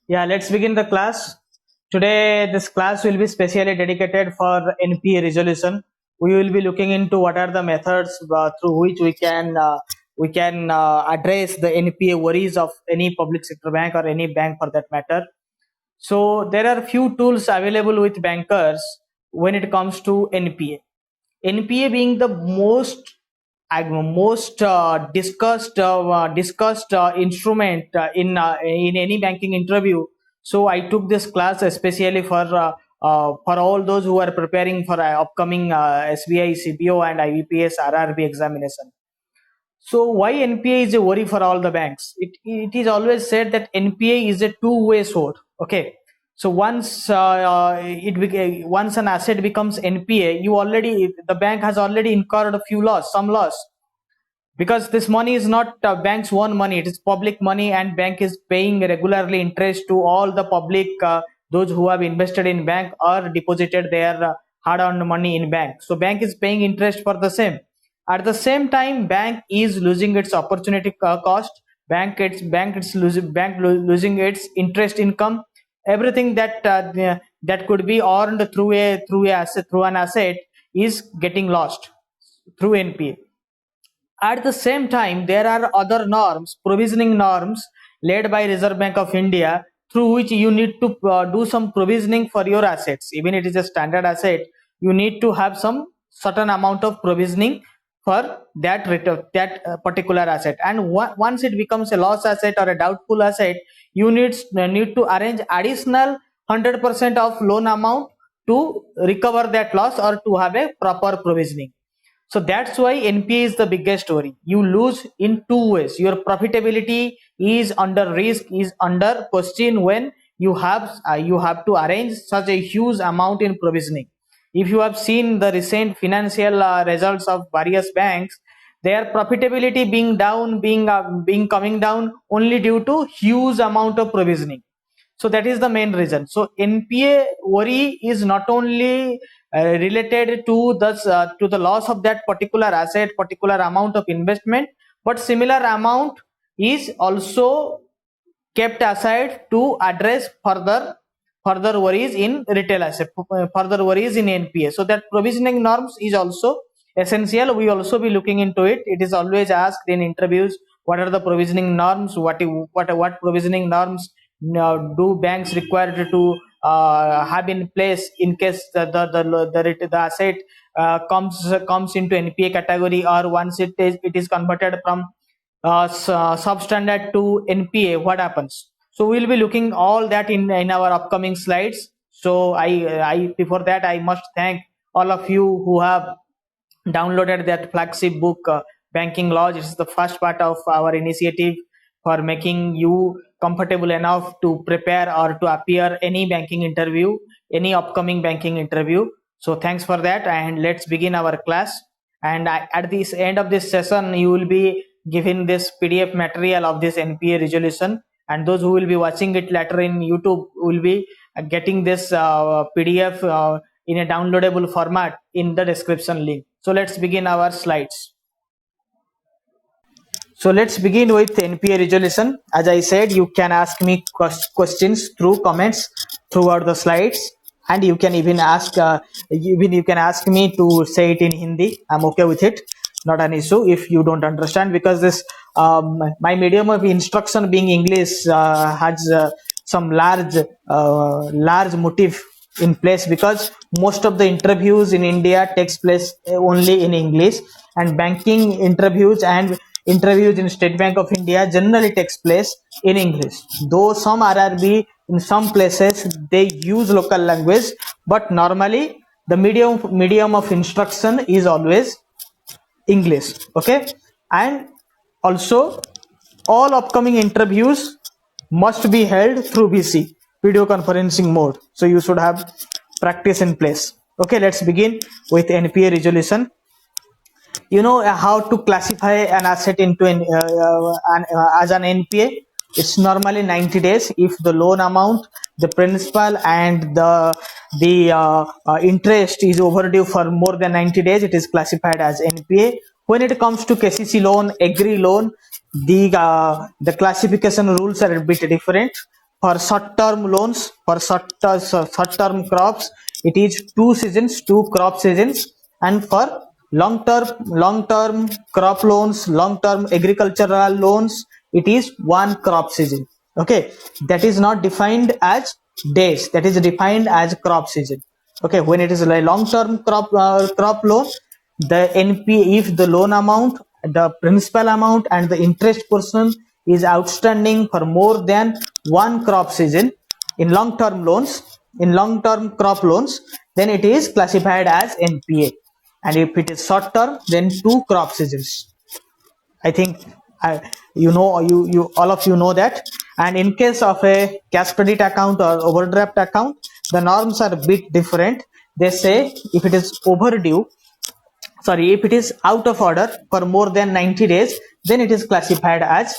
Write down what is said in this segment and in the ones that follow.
Yeah, let's begin the class. Today, this class will be specially dedicated for NPA resolution. We will be looking into what are the methods through which we can address the NPA worries of any public sector bank or any bank for that matter. So there are few tools available with bankers when it comes to NPA. NPA being the most discussed instrument in any banking interview. So I took this class especially for all those who are preparing for upcoming SBI, CBO, and IBPS RRB examination. So why NPA is a worry for all the banks? It is always said that NPA is a two-way sword. Okay, so once an asset becomes NPA, the bank has already incurred some loss, because this money is not bank's own money. It is public money, and bank is paying regularly interest to all the public, those who have invested in bank or deposited their hard-earned money in bank. So bank is paying interest for the same. At the same time, bank is losing its opportunity cost. Bank losing its interest income. Everything that could be earned through an asset is getting lost through NPA. At the same time, there are other norms, provisioning norms led by Reserve Bank of India, through which you need to do some provisioning for your assets. Even it is a standard asset, you need to have some certain amount of provisioning for that particular asset. And once it becomes a loss asset or a doubtful asset, you need to arrange additional 100% of loan amount to recover that loss or to have a proper provisioning. So that's why NPA is the biggest worry. You lose in two ways. Your profitability is under risk, is under question when you have to arrange such a huge amount in provisioning. If you have seen the recent financial results of various banks, their profitability being coming down only due to huge amount of provisioning. So that is the main reason. So NPA worry is not only related to the loss of that particular asset, particular amount of investment, but similar amount is also kept aside to address further worries in retail asset, further worries in NPA. So that provisioning norms is also essential. We also be looking into it. It is always asked in interviews, what are the provisioning norms? What provisioning norms do banks required to have in place in case the asset comes into NPA category, or once it is converted from substandard to NPA, what happens? So we'll be looking all that in our upcoming slides. So I before that, I must thank all of you who have downloaded that flagship book, Banking Laws. It's the first part of our initiative for making you comfortable enough to prepare or to appear any banking interview, any upcoming banking interview. So thanks for that, and let's begin our class. And at this end of this session, you will be given this PDF material of this NPA resolution, and those who will be watching it later in YouTube will be getting this PDF in a downloadable format in the description link. So let's begin our slides. So let's begin with NPA resolution. As I said, you can ask me questions through comments throughout the slides, and you can even ask me to say it in Hindi. I'm okay with it, not an issue if you don't understand, because this my medium of instruction being English has some large motive in place, because most of the interviews in India takes place only in English, and banking interviews in State Bank of India generally takes place in English. Though some RRB in some places they use local language, but normally the medium of instruction is always English. Okay, and also all upcoming interviews must be held through VC, video conferencing mode. So you should have practice in place. Okay, let's begin with NPA resolution. You know how to classify an asset into as an NPA. It's normally 90 days. If the loan amount, the principal, and the interest is overdue for more than 90 days, it is classified as NPA. When it comes to KCC loan, agri loan, the classification rules are a bit different. For short-term loans, for short-term crops, it is 2 seasons, 2 crop seasons, and for long-term crop loans, long-term agricultural loans, it is 1 crop season. Okay, that is not defined as days, that is defined as crop season. Okay, when it is a long-term crop loan, the NPA, if the loan amount, the principal amount, and the interest portion is outstanding for more than 1 crop season in long-term loans, in long-term crop loans, then it is classified as NPA. And if it is short-term, then 2 crop seasons. I think you all of you know that. And in case of a cash credit account or overdraft account, the norms are a bit different. They say if it is overdue, if it is out of order for more than 90 days, then it is classified as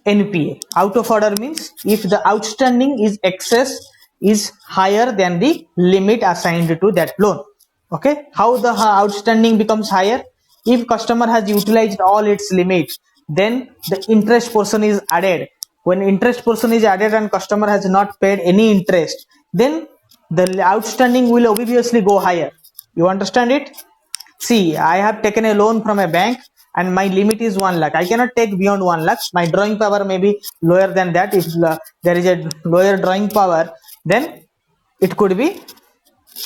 NPA. Out of order means if the outstanding is excess is higher than the limit assigned to that loan. Okay, how the outstanding becomes higher? If customer has utilized all its limit, then the interest portion is added. When interest portion is added and customer has not paid any interest, then the outstanding will obviously go higher. You understand it? See, I have taken a loan from a bank and my limit is 1 lakh. I cannot take beyond 1 lakh. My drawing power may be lower than that. If there is a lower drawing power, then it could be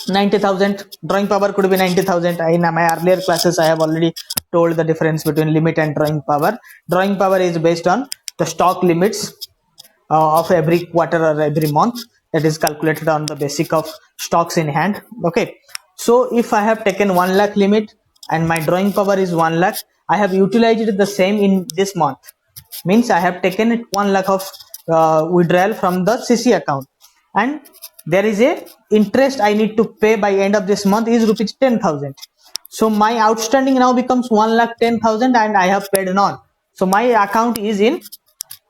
90,000. Drawing power could be 90,000. In my earlier classes, I have already told the difference between limit and drawing power. Drawing power is based on the stock limits of every quarter or every month. That is calculated on the basis of stocks in hand. Okay. So if I have taken 1 lakh limit and my drawing power is 1 lakh, I have utilized the same in this month. Means I have taken 1 lakh of withdrawal from the CC account, and there is a interest I need to pay by end of this month is rupees 10,000. So my outstanding now becomes 1,10,000 and I have paid none. So my account is in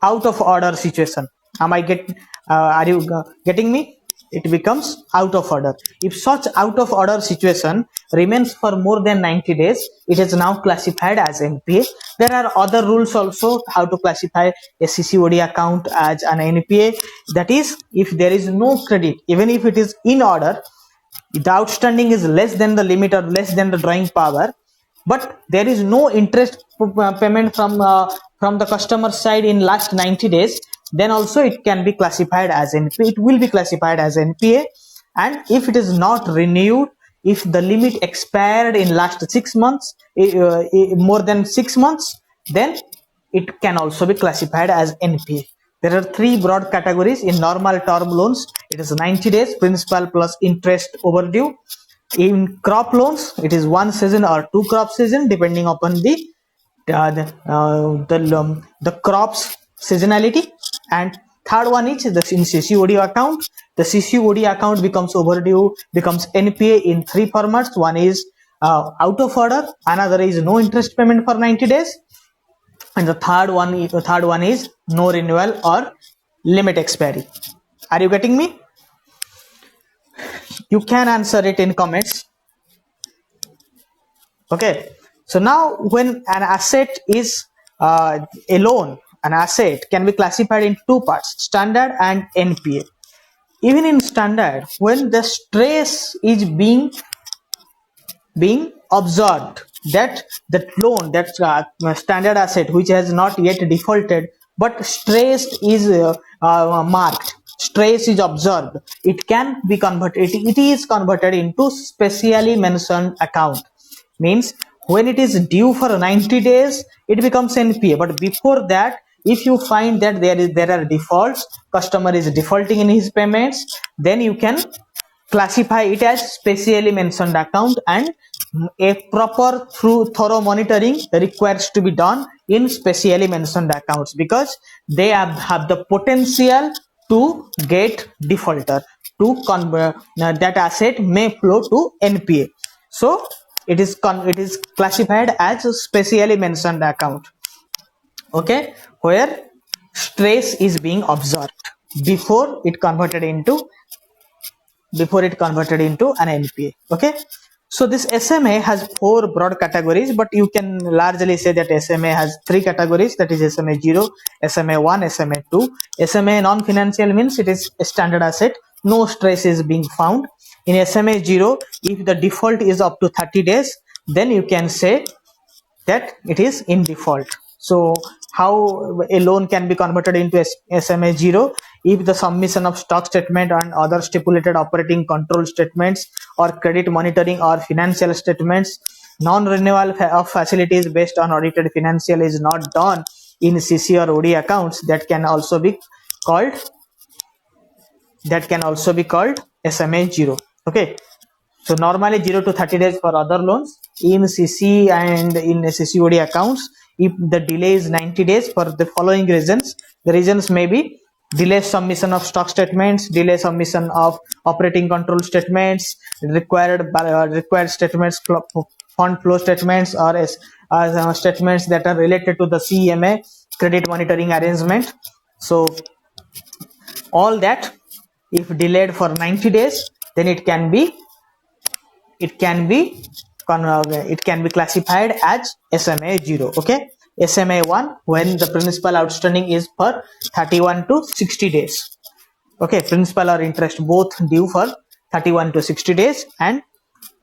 out of order situation. Are you getting me? It becomes out of order. If such out of order situation remains for more than 90 days, it is now classified as NPA. There are other rules also how to classify a CCOD account as an NPA. That is, if there is no credit, even if it is in order, the outstanding is less than the limit or less than the drawing power, but there is no interest payment from the customer side in last 90 days, then also it can be classified as NPA. It will be classified as NPA. And if it is not renewed, if the limit expired in last 6 months, more than 6 months, then it can also be classified as NPA. There are 3 broad categories. In normal term loans, it is 90 days, principal plus interest overdue. In crop loans, it is 1 season or 2 crop season, depending upon the crops seasonality. And third one is the in CCOD account. The CCOD account becomes overdue, becomes NPA in 3 formats. One is out of order, another is no interest payment for 90 days, and the third one is no renewal or limit expiry. Are you getting me? You can answer it in comments. Okay, so now when an asset is a loan, an asset can be classified in 2 parts, standard and NPA. Even in standard, when the stress is being observed, that loan, that standard asset which has not yet defaulted but stress is marked, stress is observed, it can be converted, it is converted into specially mentioned account. Means when it is due for 90 days, it becomes NPA. But before that, if you find that there are defaults, customer is defaulting in his payments, then you can classify it as specially mentioned account, and a proper thorough monitoring requires to be done in specially mentioned accounts, because they have the potential to get defaulter, to convert that asset may flow to NPA. So it is classified as a specially mentioned account. Okay, where stress is being observed before it converted into an NPA. Okay, So this SMA has 4 broad categories, but you can largely say that SMA has 3 categories, that is SMA 0, SMA 1, SMA 2. SMA non-financial means it is a standard asset, no stress is being found. In SMA 0, if the default is up to 30 days, then you can say that it is in default. So how a loan can be converted into SMA 0? If the submission of stock statement and other stipulated operating control statements or credit monitoring or financial statements, non-renewal of facilities based on audited financial is not done in CC or OD accounts, that can also be called SMA 0. Okay, so normally 0 to 30 days for other loans. In CC and in CCOD accounts, if the delay is 90 days for the following reasons, the reasons may be delay submission of stock statements, delay submission of operating control statements, required statements, fund flow statements, or statements that are related to the CMA, credit monitoring arrangement. So all that, if delayed for 90 days, then it can be classified as SMA 0. Okay, SMA 1, when the principal outstanding is for 31 to 60 days. Okay, principal or interest both due for 31 to 60 days, and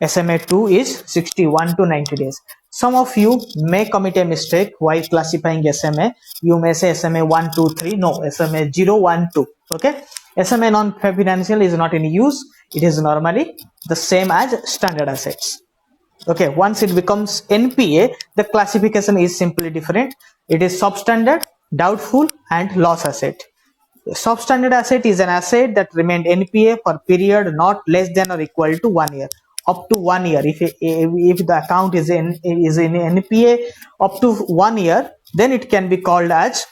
SMA 2 is 61 to 90 days. Some of you may commit a mistake while classifying SMA. You may say SMA 1, 2, 3. No, SMA 0, 1, 2. Okay, SMA non-financial is not in use. It is normally the same as standard assets. Okay, once it becomes NPA, the classification is simply different. It is substandard, doubtful, and loss asset. Substandard asset is an asset that remained NPA for period not less than or equal to 1 year. Up to 1 year, if the account is in NPA up to 1 year, then it can be called as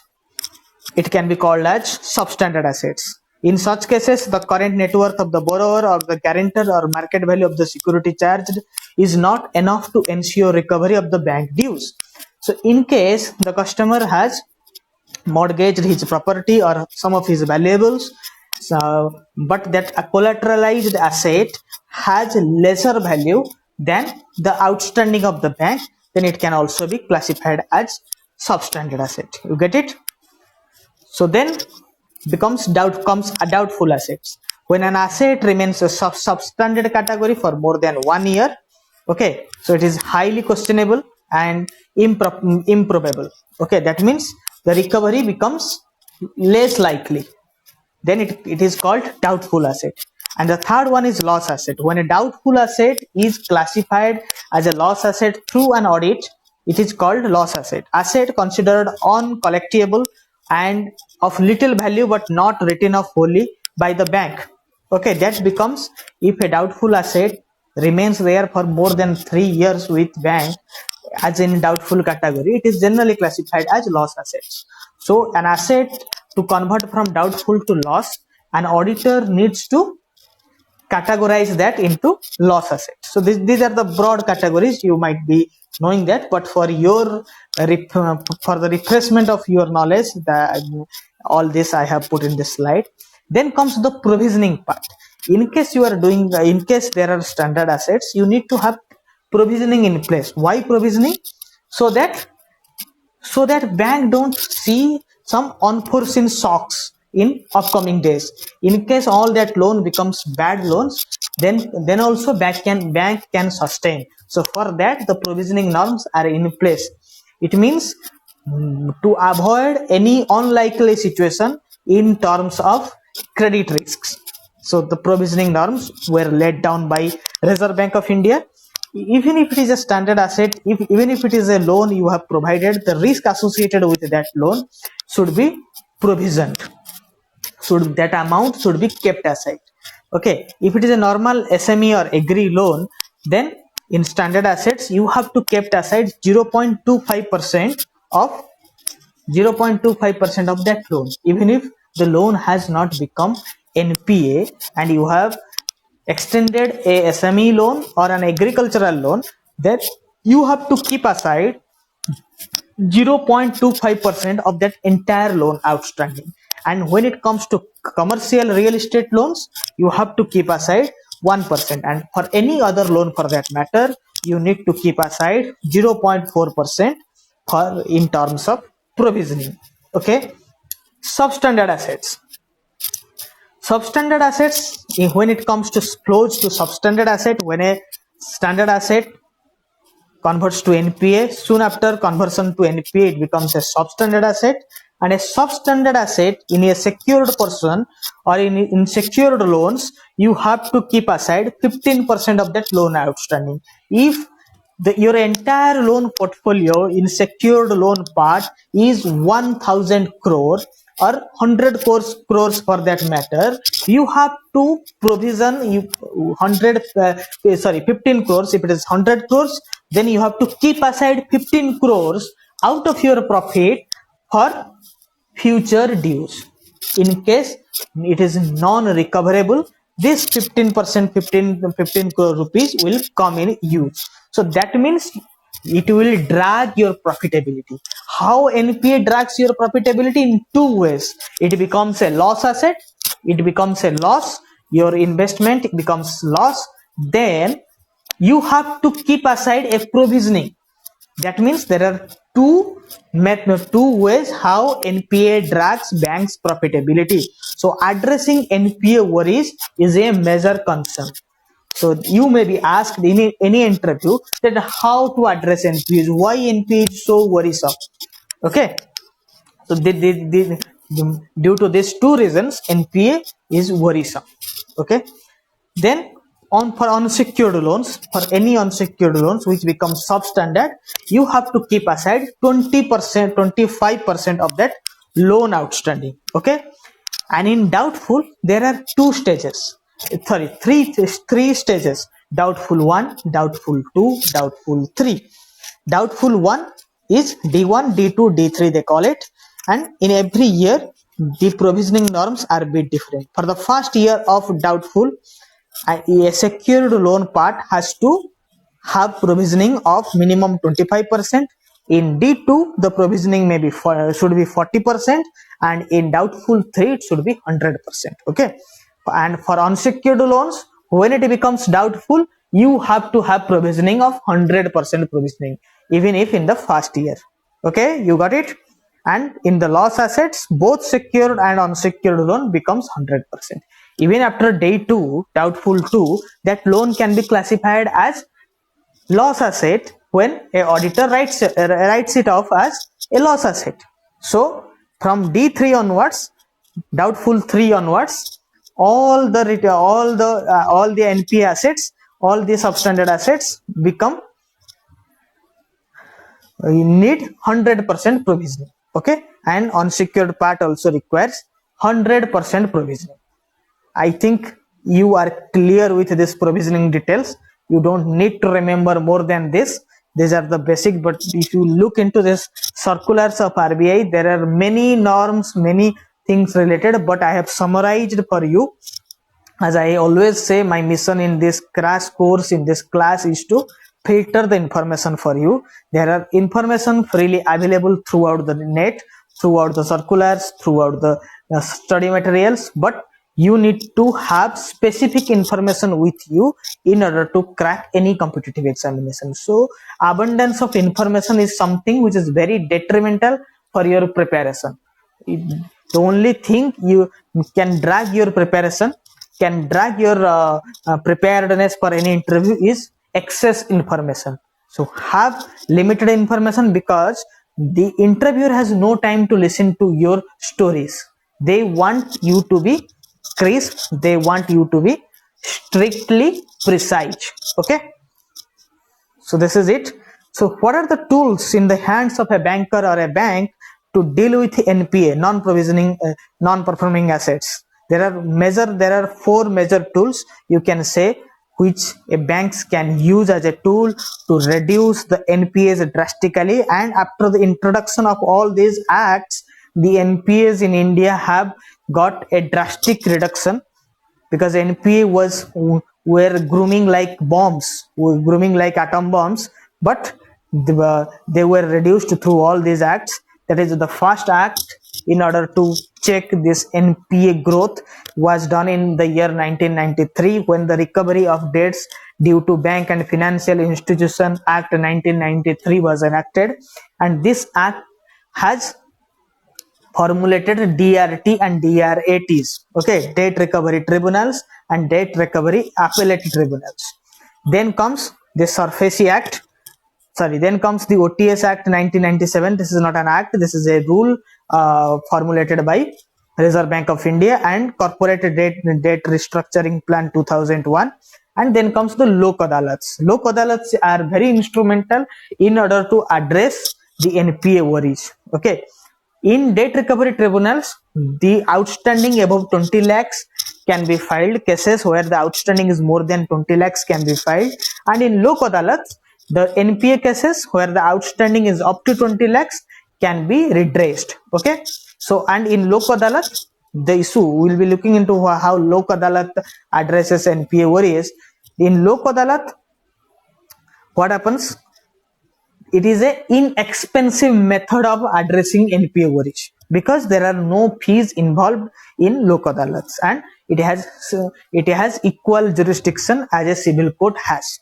substandard assets. In such cases, the current net worth of the borrower or the guarantor or market value of the security charged is not enough to ensure recovery of the bank dues. So in case the customer has mortgaged his property or some of his valuables, but that a collateralized asset has lesser value than the outstanding of the bank, then it can also be classified as substandard asset. You get it? So then comes doubtful assets. When an asset remains a substandard category for more than 1 year, okay, so it is highly questionable and improbable. Okay, that means the recovery becomes less likely. Then it is called doubtful asset. And the third one is loss asset. When a doubtful asset is classified as a loss asset through an audit, it is called loss asset. Asset considered uncollectible and of little value but not written off wholly by the bank. Okay, that becomes, if a doubtful asset remains there for more than 3 years with bank as in doubtful category, it is generally classified as loss assets. So an asset, to convert from doubtful to loss, an auditor needs to categorize that into loss assets. So these are the broad categories. You might be knowing that, but for your for the refreshment of your knowledge, all this I have put in this slide. Then comes the provisioning part. In case there are standard assets, you need to have provisioning in place. Why provisioning? So that bank don't see some unforeseen shocks in upcoming days. In case all that loan becomes bad loans, then also bank can sustain. So for that, the provisioning norms are in place. It means to avoid any unlikely situation in terms of credit risks. So the provisioning norms were laid down by Reserve Bank of India. Even if it is a standard asset, even if it is a loan you have provided, the risk associated with that loan should be provisioned. That amount should be kept aside. Okay, if it is a normal SME or agri loan, then in standard assets you have to kept aside 0.25% of that loan, even if the loan has not become NPA and you have extended a SME loan or an agricultural loan, that you have to keep aside 0.25% of that entire loan outstanding. And when it comes to commercial real estate loans, you have to keep aside 1%, and for any other loan for that matter, you need to keep aside 0.4% for in terms of provisioning. Okay. Substandard assets. Substandard assets, when it comes to flows to substandard asset, when a standard asset converts to NPA, soon after conversion to NPA, it becomes a substandard asset. And a substandard asset in a secured person or in secured loans, you have to keep aside 15% of that loan outstanding. If your entire loan portfolio in secured loan part is 1000 crore or 100 crores for that matter, you have to provision 15 crores. If it is 100 crores, then you have to keep aside 15 crores out of your profit for future dues. In case it is non-recoverable, this 15% 15 crore rupees will come in use. So that means it will drag your profitability. How NPA drags your profitability? In two ways. It becomes a loss asset, it becomes a loss, your investment becomes loss, then you have to keep aside a provisioning. That means there are two ways how NPA drags banks profitability. So addressing NPA worries is a major concern. So you may be asked in any interview that how to address NPAs, why NPA is so worrisome. Okay, so due to these two reasons, NPA is worrisome. Okay, then for unsecured loans, for any unsecured loans which become substandard, you have to keep aside 20%, 25% of that loan outstanding. Okay, and in doubtful, there are three stages: doubtful 1, doubtful 2, doubtful 3. Doubtful 1 is D1, D2, D3 they call it, and in every year the provisioning norms are a bit different. For the first year of doubtful, a secured loan part has to have provisioning of minimum 25%. In D2, the provisioning should be 40%, and in doubtful 3, it should be 100%. Okay, and for unsecured loans, when it becomes doubtful, you have to have provisioning of 100% provisioning, even if in the first year. Okay, you got it? And in the loss assets, both secured and unsecured loan becomes 100%. Even after day 2, doubtful 2, that loan can be classified as loss asset when a auditor writes it off as a loss asset. So from D3 onwards, doubtful 3 onwards, all the NPA assets, all the substandard assets become need 100% provisioning. Okay, and unsecured part also requires 100% provisioning. I think you are clear with this provisioning details. You don't need to remember more than this. These are the basic, but if you look into this circulars of RBI, there are many norms, many things related, but I have summarized for you. As I always say, my mission in this crash course, in this class, is to filter the information for you. There are information freely available throughout the net, throughout the circulars, throughout the study materials, but you need to have specific information with you in order to crack any competitive examination. So abundance of information is something which is very detrimental for your preparation. The only thing you can drag your preparation, can drag your preparedness for any interview is excess information. So have limited information, because the interviewer has no time to listen to your stories. They want you to be crisp, they want you to be strictly precise. Okay, so this is it. So what are the tools in the hands of a banker or a bank to deal with NPA, non-provisioning, non-performing assets? There are 4 major tools, you can say, which a banks can use as a tool to reduce the NPAs drastically. And after the introduction of all these acts, the NPAs in India have got a drastic reduction, because NPA were grooming like bombs, grooming like atom bombs, but they were reduced through all these acts. That is the first act, in order to check this NPA growth was done in the year 1993 when the Recovery of Debts Due to Bank and Financial Institution Act 1993 was enacted, and this act has formulated DRT and DRATs, okay, debt recovery tribunals and debt recovery appellate tribunals. Then comes the SURFACE Act. Then comes the OTS Act 1997. This is not an act, this is a rule formulated by Reserve Bank of India, and Corporate Debt Restructuring Plan 2001. And then comes the Lok Adalats. Lok Adalats are very instrumental in order to address the NPA worries. Okay. In debt recovery tribunals, the outstanding above 20 lakhs can be filed. Cases where the outstanding is more than 20 lakhs can be filed. And in Lok Adalats, the NPA cases where the outstanding is up to 20 lakhs can be redressed. Okay. So, and in Lok Adalat, the issue we will be looking into how Lok Adalat addresses NPA worries. In Lok Adalat, what happens? It is an inexpensive method of addressing NPA worries because there are no fees involved in Lok Adalats, and it has equal jurisdiction as a civil court has.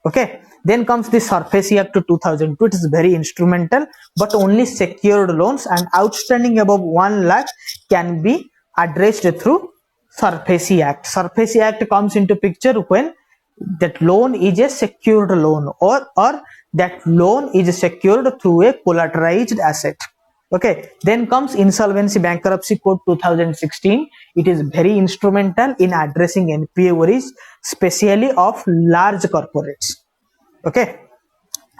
Okay. Then comes the SURFACE Act 2002. It is very instrumental, but only secured loans and outstanding above 1 lakh can be addressed through SURFACE Act. SURFACE Act comes into picture when that loan is a secured loan or that loan is secured through a collateralized asset. Okay. Then comes Insolvency Bankruptcy Code 2016. It is very instrumental in addressing NPA worries, especially of large corporates. Okay.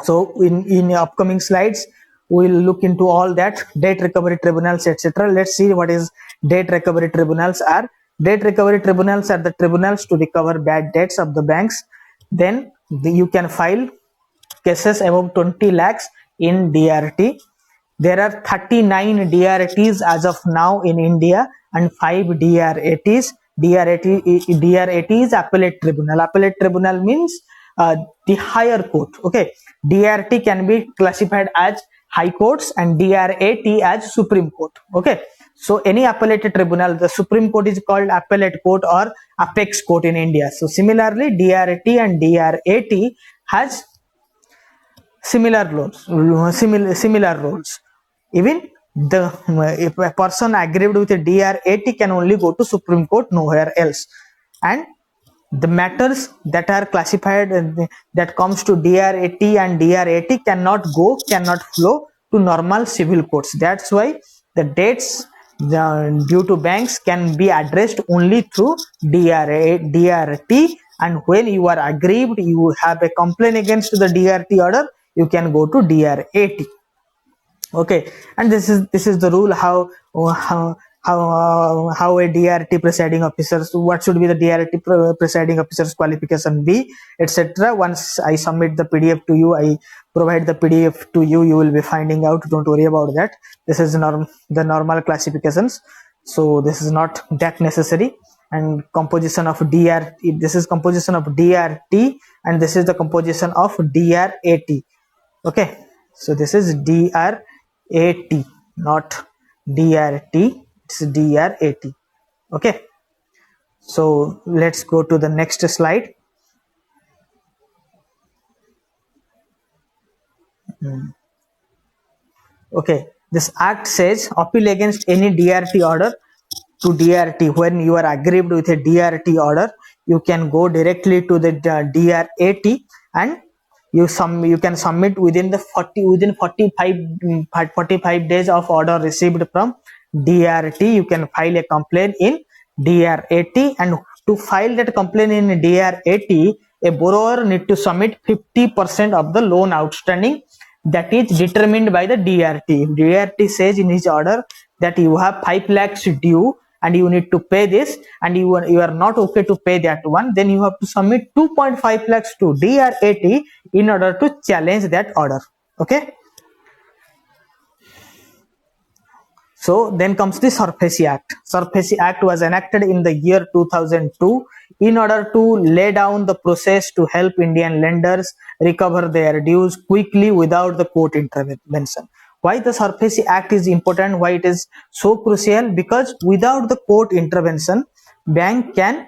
So in upcoming slides, we will look into all that, debt recovery tribunals, etc. Let's see what is debt recovery tribunals are. Debt recovery tribunals are the tribunals to recover bad debts of the banks. Then you can file cases above 20 lakhs in DRT. There are 39 DRTs as of now in India and 5 DRATs. DRAT is appellate tribunal. Appellate tribunal means the higher court. Okay. DRT can be classified as high courts and DRAT as Supreme Court. Okay. So any appellate tribunal, the Supreme Court is called appellate court or apex court in India. So similarly, DRT and DRAT has similar roles. Even if a person aggrieved with a DRAT can only go to Supreme Court, nowhere else. And the matters that are classified that comes to DRAT and DRAT cannot flow to normal civil courts. That's why the debts due to banks can be addressed only through DRT, and when you are aggrieved, you have a complaint against the DRT order, you can go to DRAT. Okay. And this is the rule how a DRT presiding officers, what should be the DRT presiding officer's qualification be, etc. Once I submit the PDF to you, I provide the PDF to you, you will be finding out. Don't worry about that. This is the normal classifications, so this is not that necessary. And composition of DRT, this is composition of DRT, and this is the composition of DRAT. Okay. So this is DRAT, not DRT. It's DRAT. Okay. So let's go to the next slide. Okay. This act says appeal against any DRT order to DRT. When you are aggrieved with a DRT order, you can go directly to the DRAT and you can submit within 45 days of order received from DRT. You can file a complaint in DRAT, and to file that complaint in DRAT, a borrower need to submit 50% of the loan outstanding that is determined by the DRT. If DRT says in his order that you have 5 lakhs due and you need to pay this, and you are not okay to pay that one, then you have to submit 2.5 lakhs to DRAT in order to challenge that order. Okay. So then comes the SURFACE Act. SURFACE Act was enacted in the year 2002 in order to lay down the process to help Indian lenders recover their dues quickly without the court intervention. Why the SARFAESI Act is important, why it is so crucial? Because without the court intervention, bank can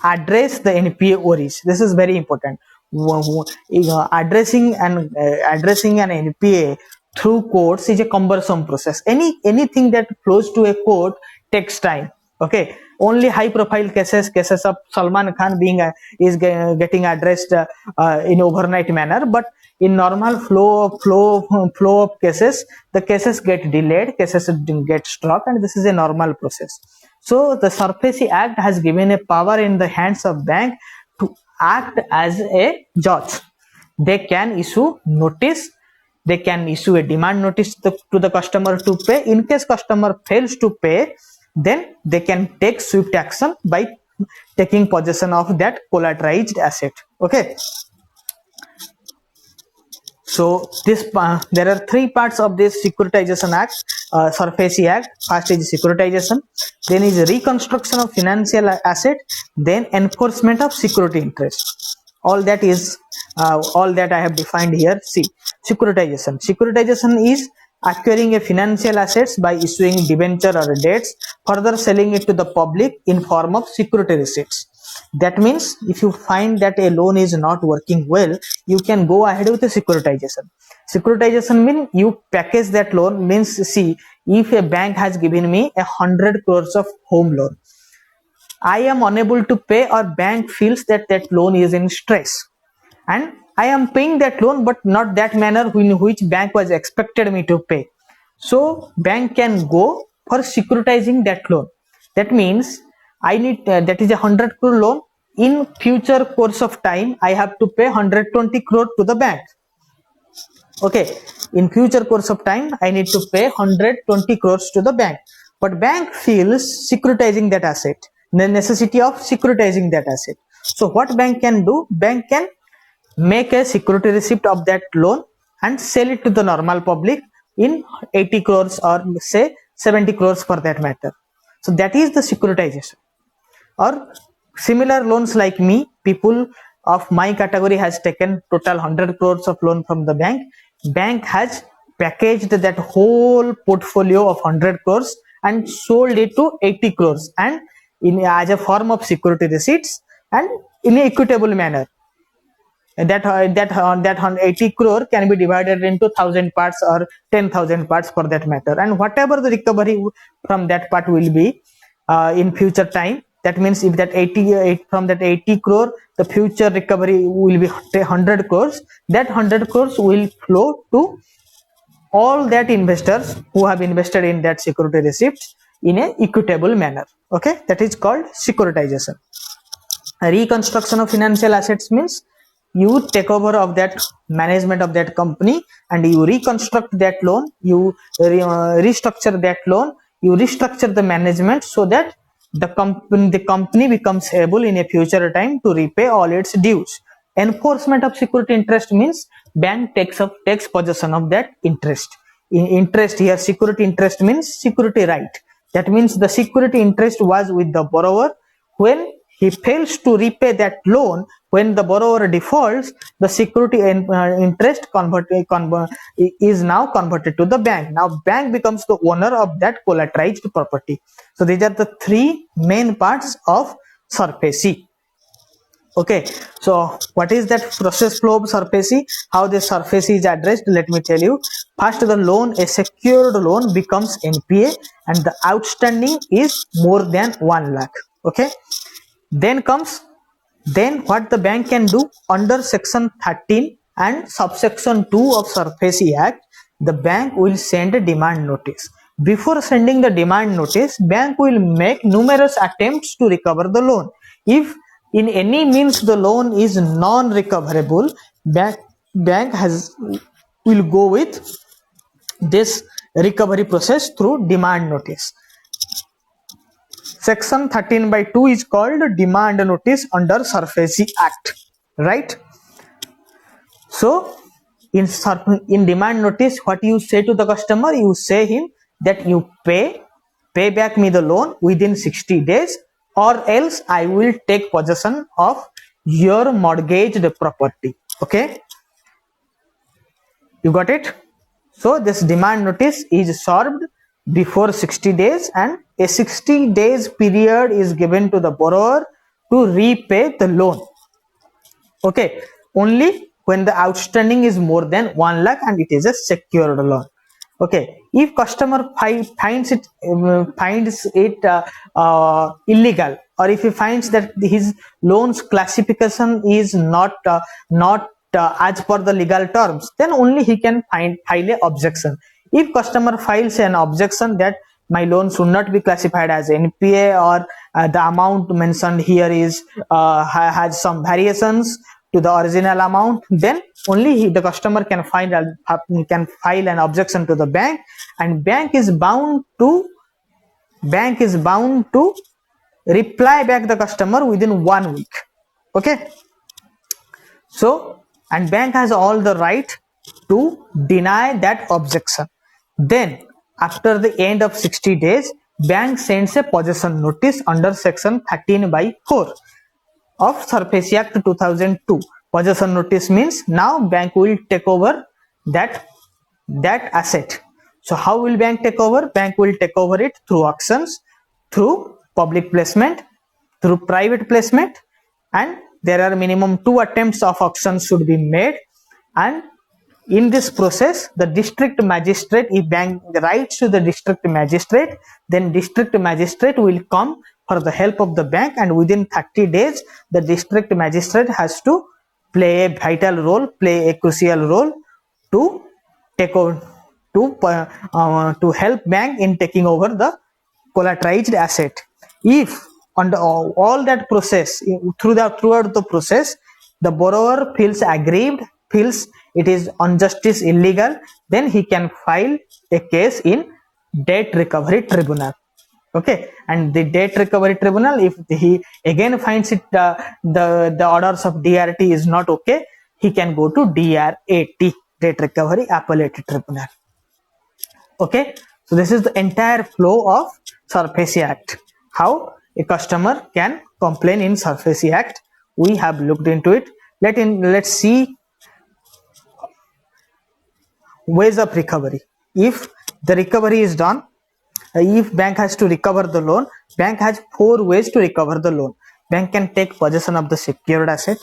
address the NPA worries. This is very important. Addressing an NPA through courts is a cumbersome process. Anything that flows to a court takes time. Okay, only high profile cases of Salman Khan getting addressed in overnight manner, but in normal flow of cases, the cases get delayed, cases get struck, and this is a normal process. So the SARFAESI Act has given a power in the hands of bank to act as a judge. They can issue notice, they can issue a demand notice to the customer to pay. In case customer fails to pay, then they can take swift action by taking possession of that collateralized asset. Okay. So there are three parts of this Securitization Act, SARFAESI Act. First is securitization, then is reconstruction of financial asset, then enforcement of security interest. All that I have defined here. See, securitization. Securitization is acquiring a financial assets by issuing debenture or debts, further selling it to the public in form of security receipts. That means if you find that a loan is not working well, you can go ahead with the securitization. Securitization means you package that loan. Means, see, if a bank has given me 100 crores of home loan, I am unable to pay, or bank feels that loan is in stress, and I am paying that loan, but not that manner in which bank was expected me to pay. So bank can go for securitizing that loan. That means I need that is a 100 crore loan. In future course of time, I have to pay 120 crore to the bank. Okay, in future course of time, I need to pay 120 crores to the bank. But bank feels securitizing that asset, the necessity of securitizing that asset. So what bank can do? Bank can make a security receipt of that loan and sell it to the normal public in 80 crores or say 70 crores for that matter. So that is the securitization. Or similar loans like me, people of my category has taken total 100 crores of loan from the bank. Bank has packaged that whole portfolio of 100 crores and sold it to 80 crores and as a form of security receipts and in an equitable manner. That 80 crore can be divided into 1,000 parts or 10,000 parts for that matter, and whatever the recovery from that part will be in future time. That means if that 80 crore, the future recovery will be 100 crores. That 100 crores will flow to all that investors who have invested in that security receipt in a equitable manner. Okay, that is called securitization. Reconstruction of financial assets means you take over of that management of that company and you reconstruct that loan, you restructure that loan, you restructure the management so that the company becomes able in a future time to repay all its dues. Enforcement of security interest means bank takes possession of that interest. In interest here, security interest means security right. That means the security interest was with the borrower. When he fails to repay that loan, when the borrower defaults, the security interest is now converted to the bank. Now bank becomes the owner of that collateralized property. So these are the three main parts of SARFAESI. Okay, so what is that process flow of SARFAESI? How the SARFAESI is addressed? Let me tell you. First, the loan, a secured loan becomes NPA and the outstanding is more than 1 lakh. Okay. Then what the bank can do under section 13 and subsection 2 of SARFAESI Act, the bank will send a demand notice. Before sending the demand notice, bank will make numerous attempts to recover the loan. If in any means the loan is non-recoverable, bank will go with this recovery process through demand notice. Section 13/2 is called demand notice under SARFAESI Act, right? So in demand notice, what you say to the customer, you say him that you pay back me the loan within 60 days or else I will take possession of your mortgaged property. Okay, you got it? So this demand notice is served before 60 days, and a 60 days period is given to the borrower to repay the loan. Okay, only when the outstanding is more than 1 lakh and it is a secured loan. Okay, if customer finds it illegal, or if he finds that his loan's classification is not as per the legal terms, then only he can file a objection. If customer files an objection that my loan should not be classified as NPA, or the amount mentioned here is has some variations to the original amount, then only the customer can file an objection to the bank, and bank is bound to reply back the customer within 1 week. Okay, so, and bank has all the right to deny that objection. Then after the end of 60 days, bank sends a possession notice under section 13/4 of SARFAESI Act 2002. Possession notice means now bank will take over that asset. So how will bank take over? Bank will take over it through auctions, through public placement, through private placement, and there are minimum 2 attempts of auction should be made. And in this process, the district magistrate, if bank writes to the district magistrate, then district magistrate will come for the help of the bank, and within 30 days the district magistrate has to play a vital role, play a crucial role to take over, to help bank in taking over the collateralized asset. If under all that process, throughout the process, the borrower feels aggrieved, feels it is injustice, illegal, then he can file a case in debt recovery tribunal. Okay, and the debt recovery tribunal, if he again finds it the orders of DRT is not okay, he can go to DRAT, debt recovery appellate tribunal. Okay, so this is the entire flow of SARFAESI Act, how a customer can complain in SARFAESI Act. We have looked into it. Let's see ways of recovery. If the recovery is done, if bank has to recover the loan, bank has 4 ways to recover the loan. Bank can take possession of the secured asset.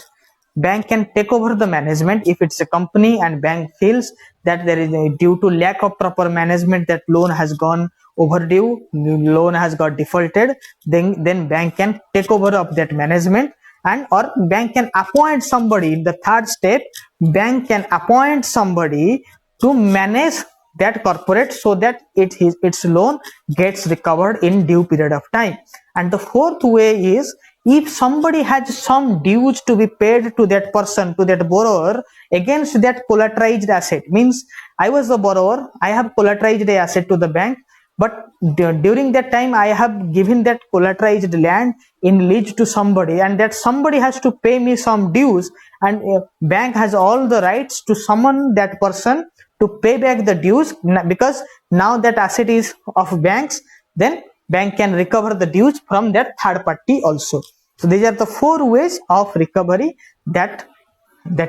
Bank can take over the management if it's a company and bank feels that there is due to lack of proper management that loan has gone overdue, loan has got defaulted, then bank can take over of that management, and or bank can appoint somebody. In the third step, bank can appoint somebody to manage that corporate so that its loan gets recovered in due period of time. And the fourth way is, if somebody has some dues to be paid to that person, to that borrower, against that collateralized asset, means I was the borrower, I have collateralized a asset to the bank, but during that time I have given that collateralized land in lease to somebody, and that somebody has to pay me some dues, and bank has all the rights to summon that person to pay back the dues, because now that asset is of banks, then bank can recover the dues from that third party also. So these are the 4 ways of recovery that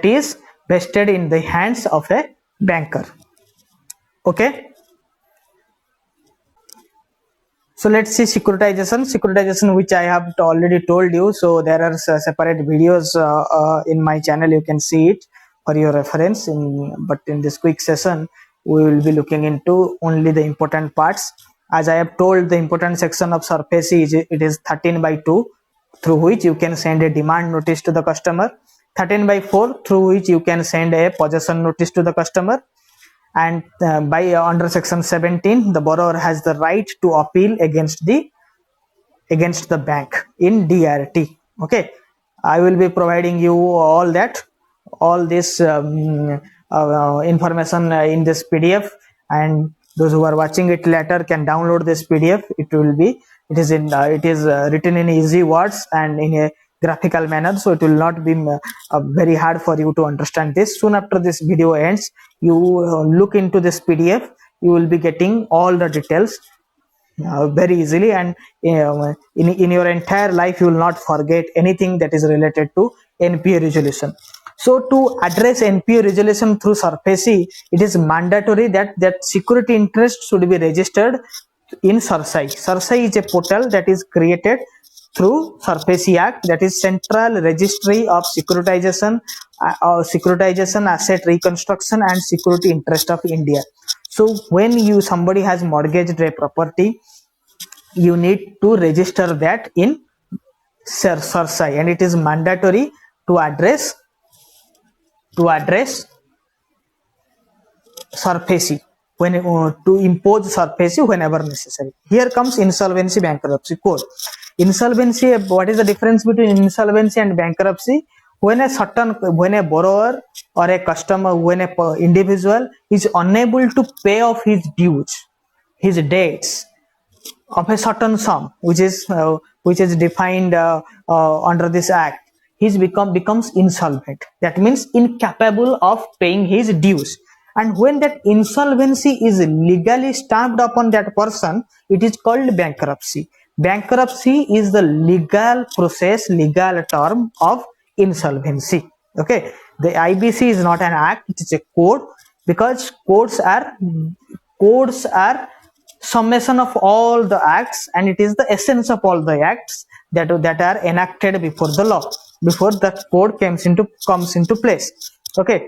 is vested in the hands of a banker. Okay, so let's see securitization, which I have already told you. So there are separate videos in my channel, you can see it for your reference. But in this quick session we will be looking into only the important parts. As I have told, the important section of SARFAESI it is 13/2, through which you can send a demand notice to the customer, 13/4, through which you can send a possession notice to the customer, and under section 17 the borrower has the right to appeal against the bank in DRT. Okay, I will be providing you all this information in this PDF, and those who are watching it later can download this PDF. It is written in easy words and in a graphical manner, so it will not be very hard for you to understand this. Soon after this video ends, you look into this PDF, you will be getting all the details very easily, and in your entire life you will not forget anything that is related to NPA resolution. So to address NPA resolution through SARFAESI, it is mandatory that security interest should be registered in SARSAI. SARSAI is a portal that is created through SARFAESI Act, that is Central Registry of Securitization, Asset Reconstruction and Security Interest of India. So when somebody has mortgaged a property, you need to register that in SARSAI, and it is mandatory to address SARFAESI when to impose SARFAESI whenever necessary. Here comes insolvency bankruptcy code. Insolvency, what is the difference between insolvency and bankruptcy? When a borrower or a customer, when a individual is unable to pay off his dues, his debts of a certain sum, which is defined under this act, he becomes insolvent. That means incapable of paying his dues. And when that insolvency is legally stamped upon that person, it is called bankruptcy. Bankruptcy is the legal process, legal term of insolvency. Okay, the IBC is not an act; it is a code, because codes are summation of all the acts, and it is the essence of all the acts that are enacted before the law, before the code comes into place. Okay,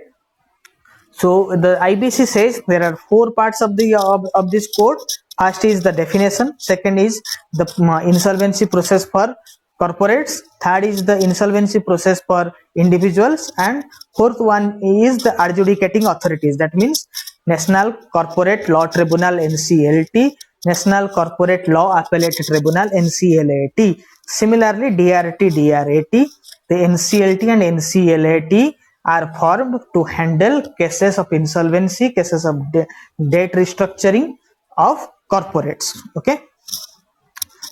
so the IBC says there are 4 parts of this code. First is the definition, second is the insolvency process for corporates, third is the insolvency process for individuals, and fourth one is the adjudicating authorities. That means National Corporate Law Tribunal, NCLT, National Corporate Law Appellate Tribunal, NCLAT. Similarly, DRT, DRAT, the NCLT and NCLAT are formed to handle cases of insolvency, cases of debt restructuring of corporates. Okay,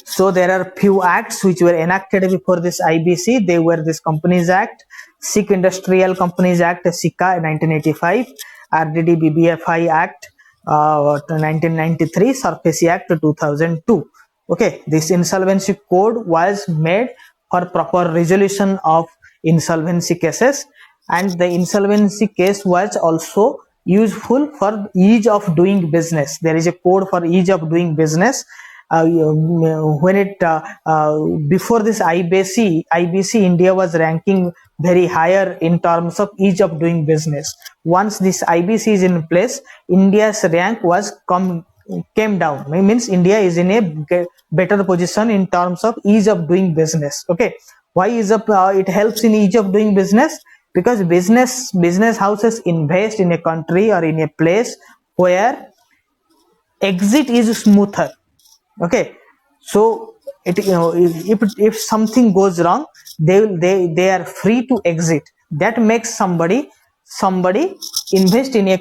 so there are few acts which were enacted before this IBC. They were this Companies Act, Sikh Industrial Companies Act, SICA 1985, RDD BBFI Act 1993, SARFAESI Act 2002. Okay, this insolvency code was made for proper resolution of insolvency cases, and the insolvency case was also useful for ease of doing business. There is a code for ease of doing business. When it before this IBC, India was ranking very higher in terms of ease of doing business. Once this IBC is in place, India's rank was came down. It means India is in a better position in terms of ease of doing business. Okay, why is it helps in ease of doing business? Because business houses invest in a country or in a place where exit is smoother. Okay, so if something goes wrong, they are free to exit. That makes somebody invest in a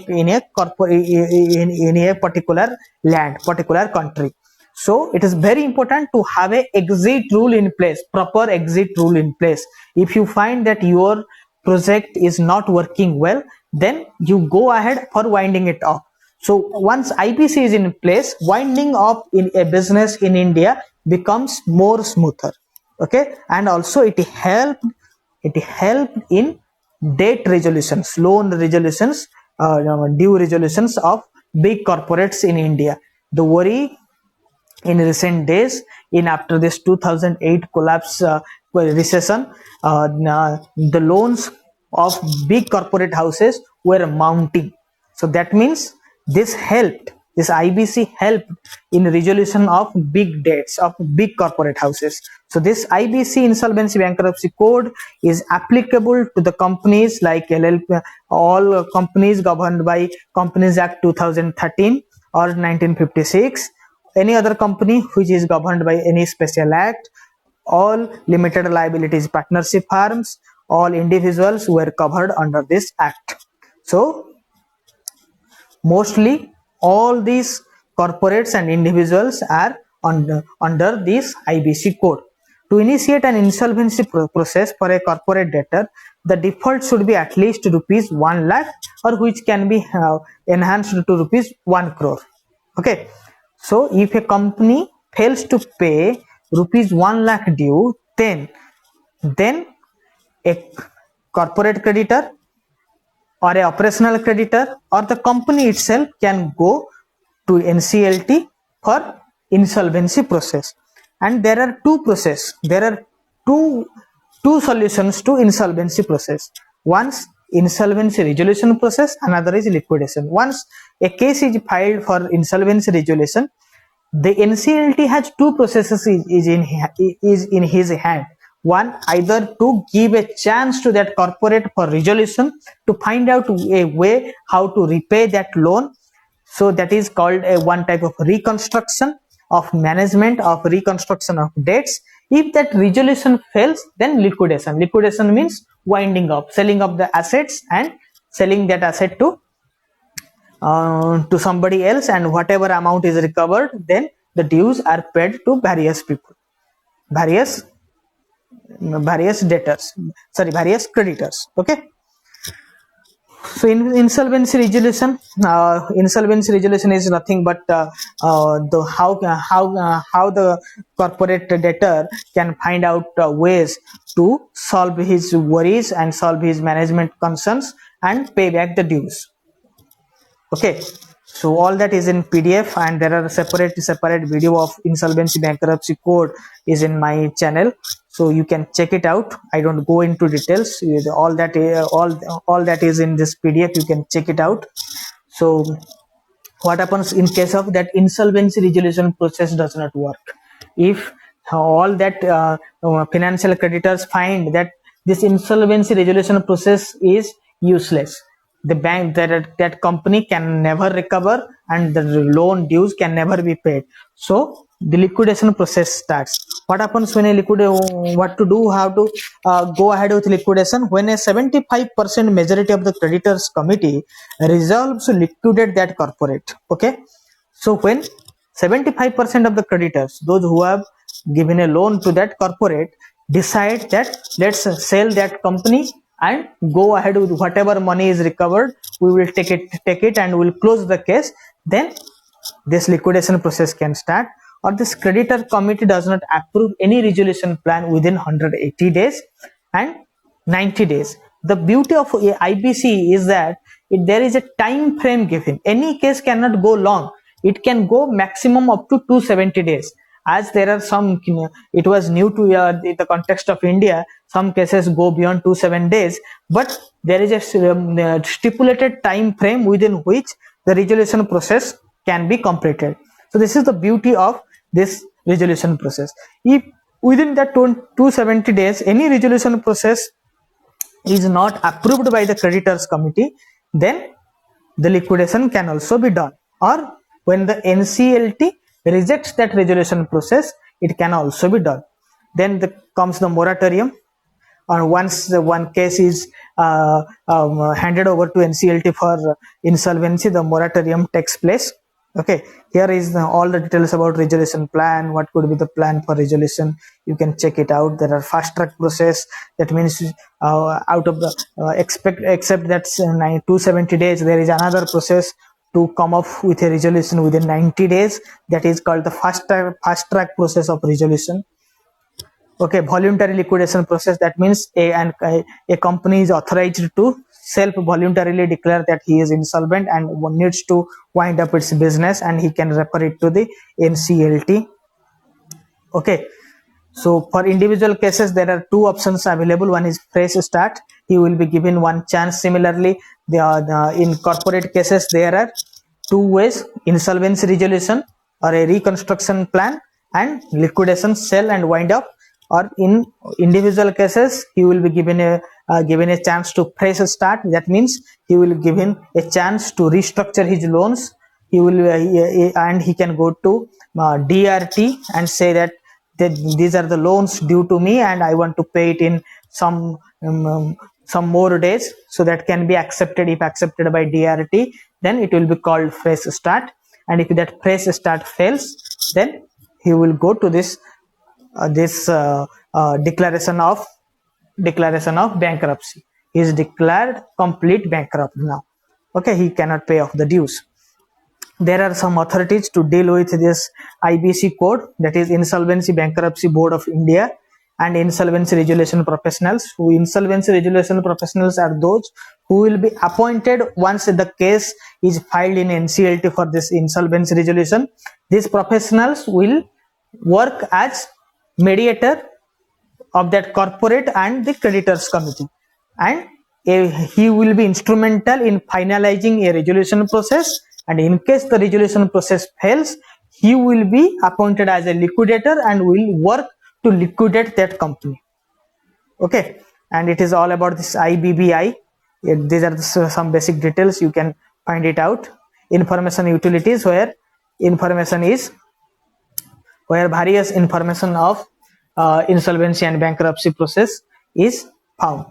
particular land, particular country. So it is very important to have a exit rule in place, proper exit rule in place. If you find that your project is not working well, then you go ahead for winding it off. So once IBC is in place, winding up in a business in India becomes more smoother. Okay, and also it helped in debt resolutions, loan resolutions, due resolutions of big corporates in India. The worry in recent days, in after this 2008 collapse, recession, the loans of big corporate houses were mounting. So that means this IBC helped in resolution of big debts of big corporate houses. So this IBC insolvency bankruptcy code is applicable to the companies like LLP, all companies governed by Companies Act 2013 or 1956, any other company which is governed by any special act, all limited liabilities partnership firms, all individuals were covered under this act. So mostly all these corporates and individuals are under this IBC code. To initiate an insolvency process for a corporate debtor, the default should be at least rupees 1 lakh, or which can be enhanced to rupees 1 crore. Okay, so if a company fails to pay rupees 1 lakh due, then a corporate creditor or a operational creditor or the company itself can go to NCLT for insolvency process. And there are two solutions to insolvency process. One's insolvency resolution process, another is liquidation. Once a case is filed for insolvency resolution, the NCLT has two processes is in his hand. One, either to give a chance to that corporate for resolution, to find out a way how to repay that loan. So that is called a one type of reconstruction of management, of reconstruction of debts. If that resolution fails, then liquidation. Liquidation means winding up, selling of the assets and selling that asset to somebody else, and whatever amount is recovered, then the dues are paid to various people, various debtors, sorry, various creditors. Okay, so in insolvency resolution is nothing but the how the corporate debtor can find out ways to solve his worries and solve his management concerns and pay back the dues. Okay, so all that is in PDF, and there are separate video of insolvency bankruptcy code is in my channel, so you can check it out. I don't go into details. All that is in this PDF. You can check it out. So what happens in case of that insolvency resolution process does not work? If all that financial creditors find that this insolvency resolution process is useless, the bank, that company can never recover and the loan dues can never be paid, so the liquidation process starts. What happens when a what to do, how to go ahead with liquidation? When a 75% majority of the creditors committee resolves to liquidate that corporate. Okay, so when 75% of the creditors, those who have given a loan to that corporate, decide that let's sell that company and go ahead with whatever money is recovered, we will take it and we'll close the case, then this liquidation process can start. Or this creditor committee does not approve any resolution plan within 180 days and 90 days. The beauty of IBC is that there is a time frame given. Any case cannot go long. It can go maximum up to 270 days. As there are some, it was new to the context of India, some cases go beyond 27 days, but there is a stipulated time frame within which the resolution process can be completed. So this is the beauty of this resolution process. If within that 270 days any resolution process is not approved by the creditors committee, then the liquidation can also be done. Or when the NCLT rejects that resolution process, it can also be done. Then comes the moratorium. Or once the one case is handed over to NCLT for insolvency, the moratorium takes place. Okay, here is all the details about resolution plan, what could be the plan for resolution. You can check it out. There are fast track process, that means out of the except that 270 days, there is another process to come up with a resolution within 90 days, that is called the fast track process of resolution. Okay, voluntary liquidation process, that means a company is authorized to self voluntarily declare that he is insolvent and needs to wind up its business, and he can refer it to the NCLT. Okay, so for individual cases there are two options available. One is fresh start. He will be given one chance. Similarly, in corporate cases there are two ways: insolvency resolution or a reconstruction plan, and liquidation, sell and wind up. Or in individual cases, he will be given a chance to fresh start. That means he will given a chance to restructure his loans. He will and he can go to DRT and say that these are the loans due to me and I want to pay it in some more days. So that can be accepted. If accepted by DRT, then it will be called fresh start. And if that fresh start fails, then he will go to this declaration of bankruptcy. He is declared complete bankrupt now. Okay, he cannot pay off the dues. There are some authorities to deal with this IBC code, that is Insolvency Bankruptcy Board of India. and insolvency resolution professionals. Who insolvency resolution professionals are those who will be appointed once the case is filed in NCLT for this insolvency resolution. These professionals will work as mediator of that corporate and the creditors committee, and he will be instrumental in finalizing a resolution process, and in case the resolution process fails, he will be appointed as a liquidator and will work to liquidate that company. Okay, and it is all about this IBBI. These are some basic details, you can find it out. Information utilities, where information is where various information of insolvency and bankruptcy process is found.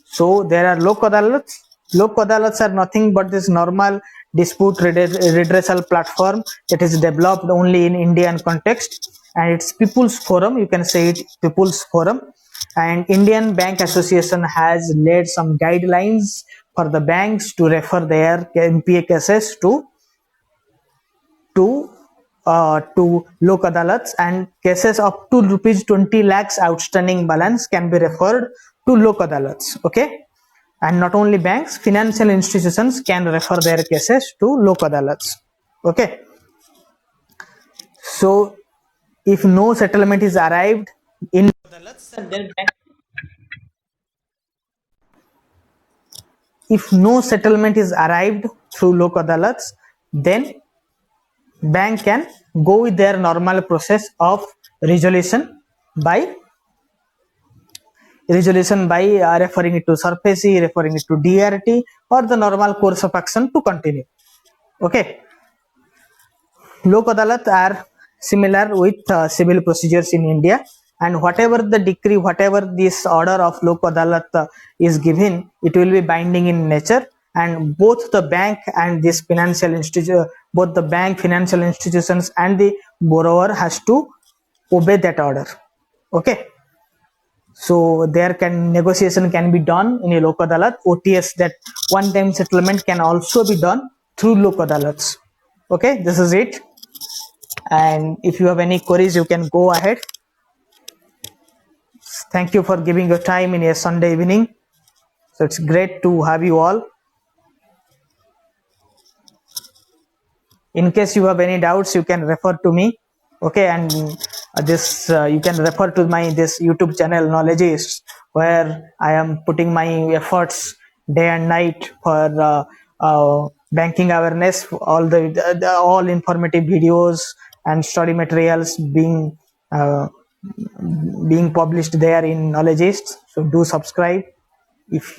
So there are lok adalats. Lok adalats are nothing but this normal dispute redressal platform that is developed only in Indian context, and it's people's forum, you can say it people's forum. And Indian Bank Association has laid some guidelines for the banks to refer their NPA cases to lok adalats, and cases up to rupees 20 lakhs outstanding balance can be referred to lok adalats. Okay, and not only banks, financial institutions can refer their cases to lok adalats. Okay, so if no settlement is arrived in adalats, then if no settlement is arrived through lok adalats, then bank can go with their normal process of resolution by referring it to SARFAESI, referring it to DRT, or the normal course of action to continue. Okay, lok adalat are similar with civil procedures in India, and whatever the decree, whatever this order of lok adalat is given, it will be binding in nature, and both the bank and this financial institution, both the bank, financial institutions and the borrower has to obey that order. Okay, so there negotiation can be done in a lok adalat. OTS, that one time settlement, can also be done through lok adalats. Okay, this is it, and if you have any queries, you can go ahead. Thank you for giving your time in a Sunday evening. So it's great to have you all. In case you have any doubts, you can refer to me. Okay, and this you can refer to my this YouTube channel Knowledgeist, where I am putting my efforts day and night for banking awareness. All informative videos and study materials being published there in Knowledgeist. So do subscribe. If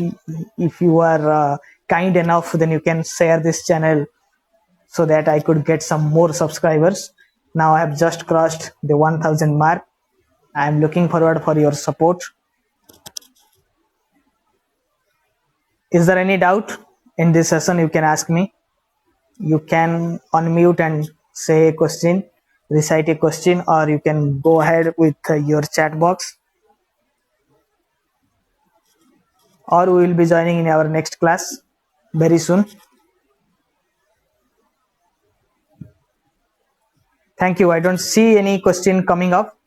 you are kind enough, then you can share this channel so that I could get some more subscribers. Now I have just crossed the 1000 mark. I am looking forward for your support. Is there any doubt in this session? You can ask me. You can unmute and say a question, recite a question, or you can go ahead with your chat box. Or we will be joining in our next class very soon. Thank you. I don't see any question coming up.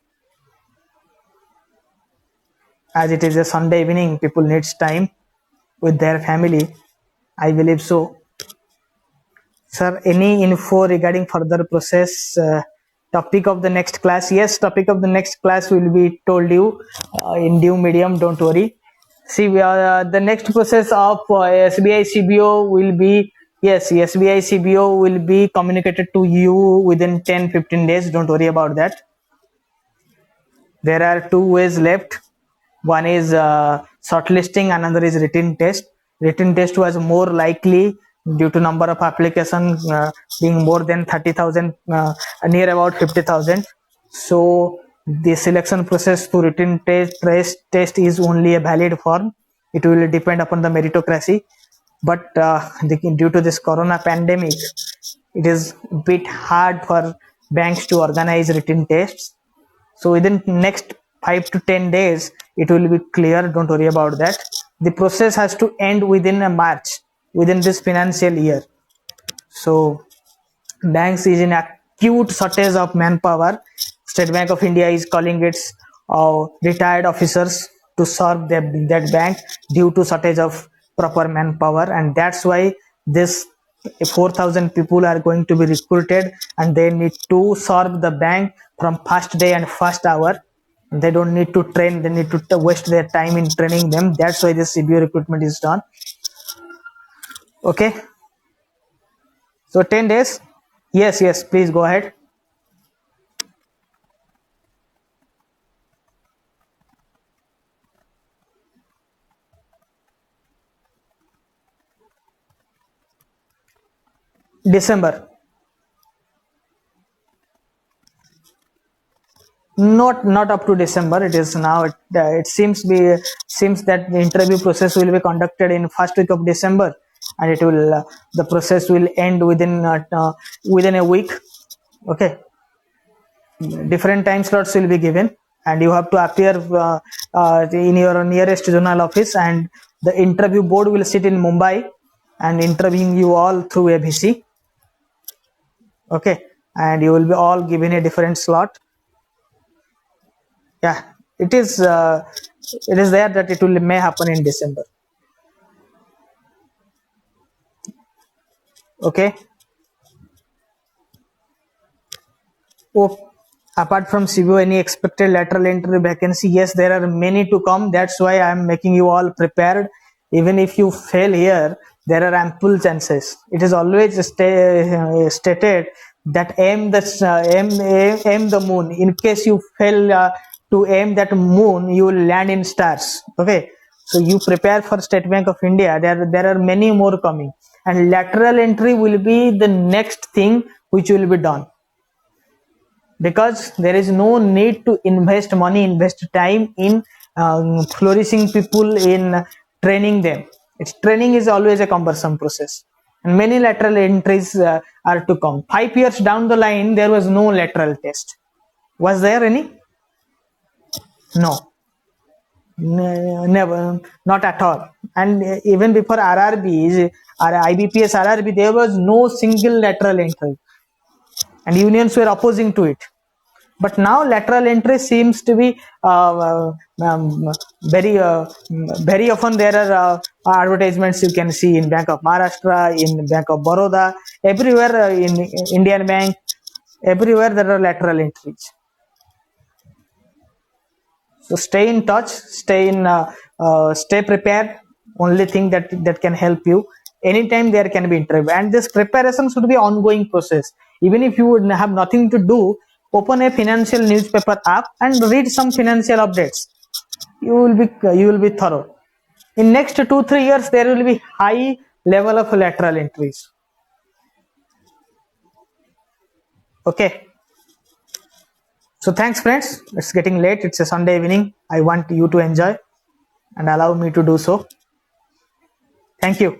As it is a Sunday evening, people needs time with their family. I believe so. Sir, any info regarding further process? Topic of the next class? Yes, topic of the next class will be told you in due medium. Don't worry. See, the next process of SBI CBO will be, yes, SBI CBO will be communicated to you within 10-15 days. Don't worry about that. There are 2 ways left. One is shortlisting, another is written test. Written test was more likely due to number of applications being more than 30,000, near about 50,000. So the selection process to written test is only a valid form. It will depend upon the meritocracy. But due to this corona pandemic, it is a bit hard for banks to organize written tests. So within next 5 to 10 days, it will be clear. Don't worry about that. The process has to end within a March, within this financial year. So banks is in acute shortage of manpower. State Bank of India is calling its retired officers to serve that bank due to shortage of proper manpower, and that's why this 4,000 people are going to be recruited, and they need to serve the bank from first day and first hour. They don't need to train, they need to waste their time in training them. That's why this CBO recruitment is done. Okay, so 10 days. Yes, please go ahead. December. Not up to December. It is now. It seems that the interview process will be conducted in first week of December, and it will the process will end within a week. Okay, different time slots will be given, and you have to appear in your nearest zonal office, and the interview board will sit in Mumbai and interviewing you all through ABC. Okay, and you will be all given a different slot. Yeah, it is there that it will may happen in December. Okay. Oh, apart from CBO, any expected lateral entry vacancy? Yes, there are many to come. That's why I am making you all prepared. Even if you fail here, there are ample chances. It is always stated that aim the moon. In case you fail to aim that moon, you will land in stars. Okay, so you prepare for State Bank of India. There are many more coming, and lateral entry will be the next thing which will be done, because there is no need to invest money, invest time in flourishing people, in training them. Training is always a cumbersome process, and many lateral entries are to come. 5 years down the line, there was no lateral test. Was there any? No, never, not at all. And even before RRBs or IBPS RRB, there was no single lateral entry, and unions were opposing to it. But now lateral entry seems to be very often. There are advertisements you can see in Bank of Maharashtra, in Bank of Baroda, everywhere, in Indian Bank, everywhere there are lateral entries. So stay in touch, stay prepared. Only thing that can help you. Anytime there can be interview, and this preparation should be ongoing process. Even if you would have nothing to do, open a financial newspaper app and read some financial updates. You will be thorough. In next 2-3 years, there will be high level of lateral entries. Okay. So thanks, friends. It's getting late. It's a Sunday evening. I want you to enjoy and allow me to do so. Thank you.